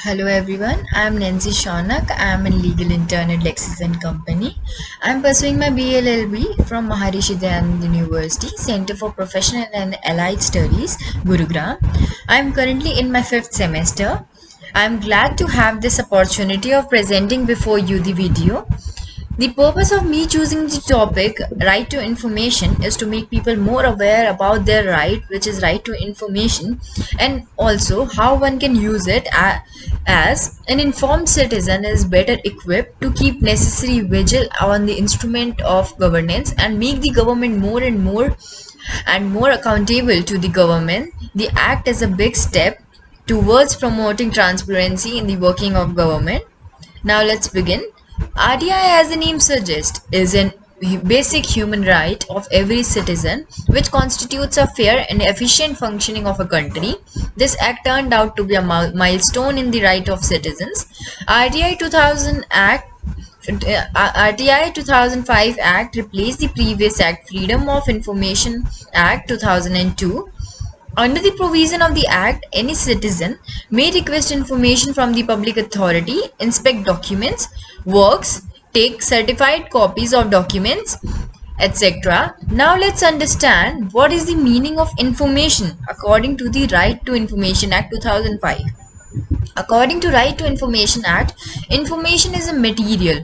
Hello everyone, I am Nancy Shaunak. I am a legal intern at Lexis and Company. I am pursuing my BLLB from Maharishi Dayanand University, Center for Professional and Allied Studies, Gurugram. I am currently in my fifth semester. I am glad to have this opportunity of presenting before you the video. The purpose of me choosing the topic right to information is to make people more aware about their right, which is right to information, and also how one can use it as an informed citizen is better equipped to keep necessary vigil on the instrument of governance and make the government more and more accountable to the government. The act is a big step towards promoting transparency in the working of government. Now let's begin. RTI, as the name suggests, is an basic human right of every citizen, which constitutes a fair and efficient functioning of a country. This act turned out to be a milestone in the right of citizens. RTI 2000 Act RTI 2005 Act replaced the previous Act, Freedom of Information Act 2002. Under the provision of the Act, any citizen may request information from the public authority, inspect documents, works, take certified copies of documents, etc. Now let's understand what is the meaning of information according to the Right to Information Act 2005. According to Right to Information Act, information is a material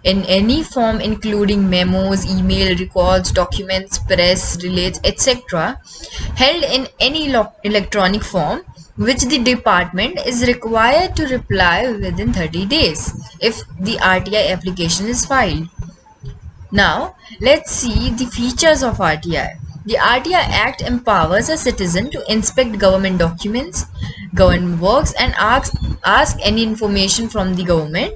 in any form including memos, email records, documents, press relays, etc. held in any electronic form which the department is required to reply within 30 days if the RTI application is filed. Now, let's see the features of RTI. The RTI Act empowers a citizen to inspect government documents, government works, and ask any information from the government.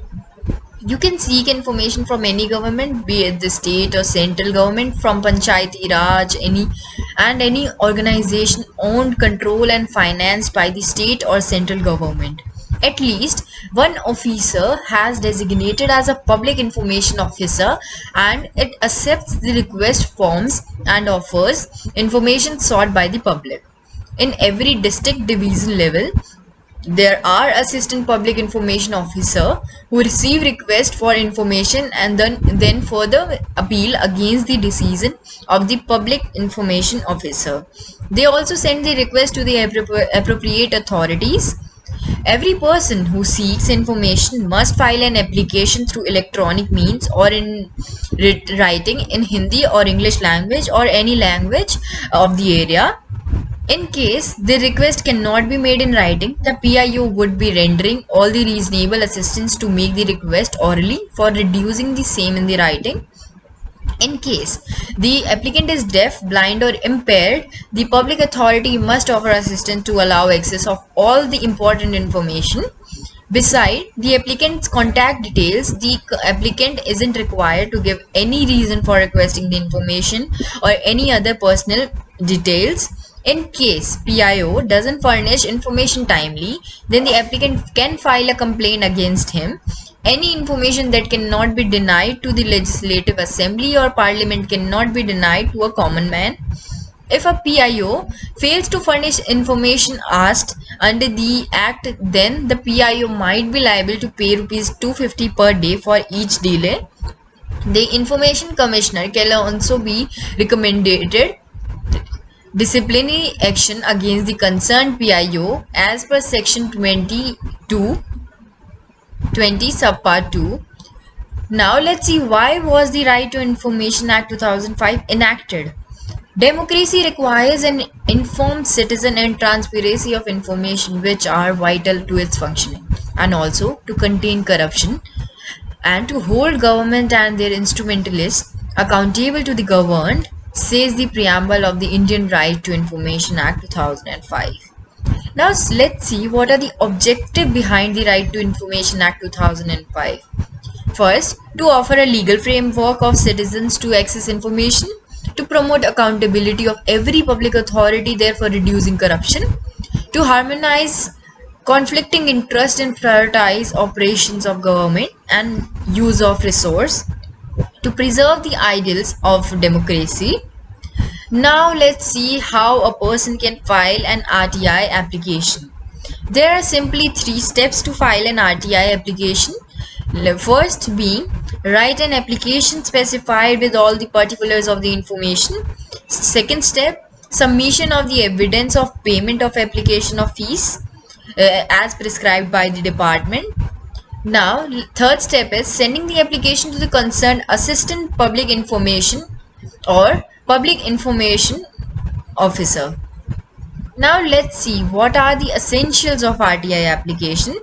You can seek information from any government, be it the state or central government, from Panchayati Raj, any organization owned, controlled, and financed by the state or central government. At least one officer has designated as a public information officer, and it accepts the request forms and offers information sought by the public. In every district division level, there are assistant public information officer who receive request for information and then further appeal against the decision of the public information officer. They also send the request to the appropriate authorities. Every person who seeks information must file an application through electronic means or in writing in Hindi or English language or any language of the area. In case the request cannot be made in writing, the PIO would be rendering all the reasonable assistance to make the request orally for reducing the same in the writing. In case the applicant is deaf, blind, or impaired, the public authority must offer assistance to allow access of all the important information. Beside the applicant's contact details, the applicant isn't required to give any reason for requesting the information or any other personal details. In case PIO doesn't furnish information timely, then the applicant can file a complaint against him. Any information that cannot be denied to the Legislative Assembly or Parliament cannot be denied to a common man. If a PIO fails to furnish information asked under the Act, then the PIO might be liable to pay Rs 250 per day for each delay. The Information Commissioner can also be recommended disciplinary action against the concerned PIO as per section 20 subpart 2. Now let's see, why was the Right to Information Act 2005 enacted? Democracy requires an informed citizen and transparency of information, which are vital to its functioning, and also to contain corruption and to hold government and their instrumentalists accountable to the governed, says the preamble of the Indian Right to Information Act 2005. Now let's see what are the objectives behind the Right to Information Act 2005. First, to offer a legal framework of citizens to access information, to promote accountability of every public authority, therefore reducing corruption, to harmonize conflicting interests and prioritize operations of government and use of resource, to preserve the ideals of democracy. Now let's see how a person can file an RTI application. There are simply 3 steps to file an RTI application. First being, write an application specified with all the particulars of the information. Second step, submission of the evidence of payment of application of fees as prescribed by the department. Now, third step is sending the application to the concerned assistant public information or public information officer. Now let's see what are the essentials of RTI application.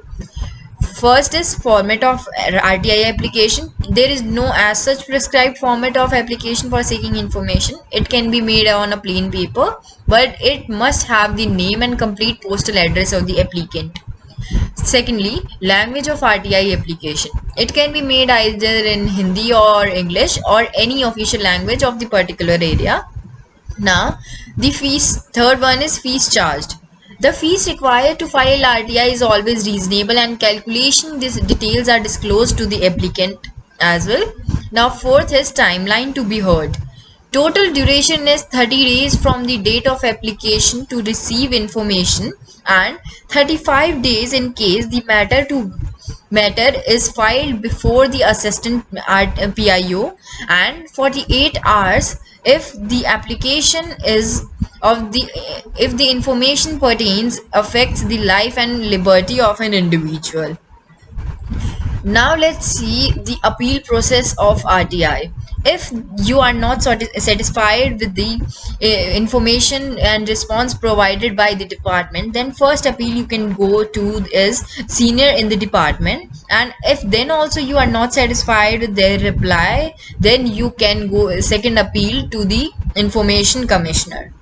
First is format of RTI application. There is no as such prescribed format of application for seeking information. It can be made on a plain paper, but it must have the name and complete postal address of the applicant. Secondly, language of RTI application. It can be made either in Hindi or English or any official language of the particular area. Now, the fees, third one is fees charged. The fees required to file RTI is always reasonable and calculation these details are disclosed to the applicant as well. Now, fourth is timeline to be heard. Total duration is 30 days from the date of application to receive information and 35 days in case the matter is filed before the assistant PIO and 48 hours if the application is of the if the information pertains affects the life and liberty of an individual. Now let's see the appeal process of RTI. If you are not satisfied with the information and response provided by the department, then first appeal you can go to is senior in the department, and if then also you are not satisfied with their reply, then you can go second appeal to the information commissioner.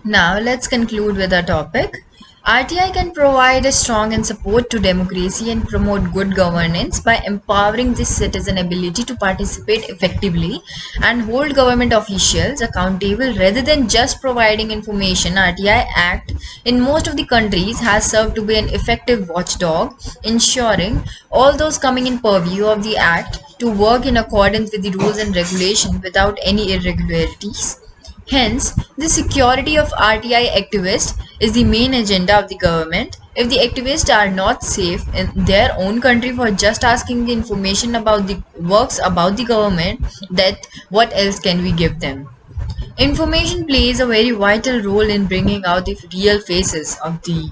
Now let's conclude with our topic. RTI can provide a strong and support to democracy and promote good governance by empowering the citizen ability to participate effectively and hold government officials accountable rather than just providing information. RTI Act in most of the countries has served to be an effective watchdog, ensuring all those coming in purview of the Act to work in accordance with the rules and regulations without any irregularities. Hence, the security of RTI activists is the main agenda of the government. If the activists are not safe in their own country for just asking the information about the works about the government, that what else can we give them? Information plays a very vital role in bringing out the real faces of the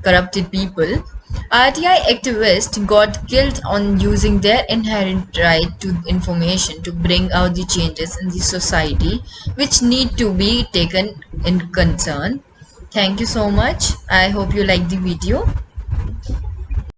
corrupted people. RTI activists got killed on using their inherent right to information to bring out the changes in the society which need to be taken in concern. Thank you so much. I hope you like the video.